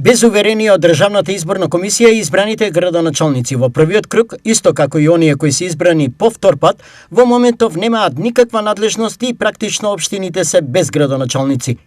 Без уверение од Државната изборна комисија и избраните градоначалници во првиот круг, исто како и оние кои се избрани по втор пат, во моментов немаат никаква надлежност и практично општините се без градоначалници.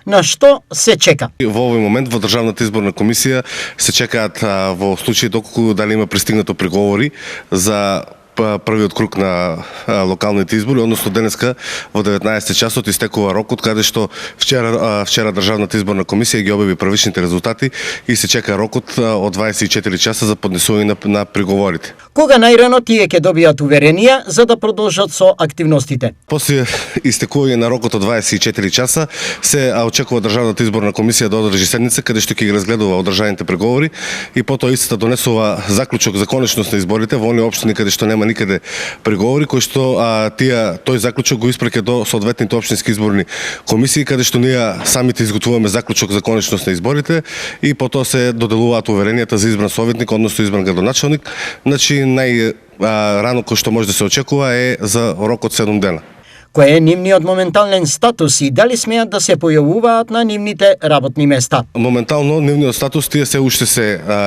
На што се чека? Во овој момент во Државната изборна комисија се чекаат во случај доколку дали има пристигнато преговори за првиот круг на локалните избори, односно денеска во 19 часот истекува рокот каде што вчера Државната изборна комисија ги објави првичните резултати и се чека рокот од 24 часа за поднесување на преговорите. Кога најрано тие ќе добијат уверенија за да продолжат со активностите? После истекување на рокот од 24 часа се очекува Државната изборна комисија да одржи седница каде што ќе ги разгледува одржаните преговори и потоа истата донесува заклучок за конечност на изборите во оние општини каде што нема никаде преговори, кои што тој заклучок го испраќа до соодветните општински изборни комисии, каде што ние самите изготвуваме заклучок за конечност на изборите и потоа се доделуваат уверенијата за избран советник, односно избран градоначалник. Значи најрано кој што може да се очекува е за рок од 7 дена. Кој е нивниот моментален статус и дали смеат да се појавуваат на нивните работни места? Моментално нивниот статус тие се уште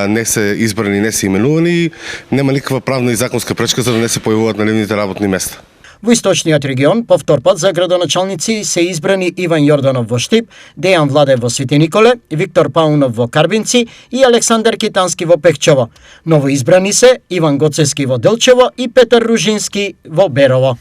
не се избрани, не се именувани и нема никаква правна и законска пречка за да не се појавуваат на нивните работни места. Во Источниот регион, по втор пат за градоначалници се избрани Иван Јорданов во Штип, Дејан Владев во Свети Николе, Виктор Паунов во Карбинци и Александар Китански во Пехчево. Ново избрани се Иван Гоцески во Делчево и Петар Ружински во Берово.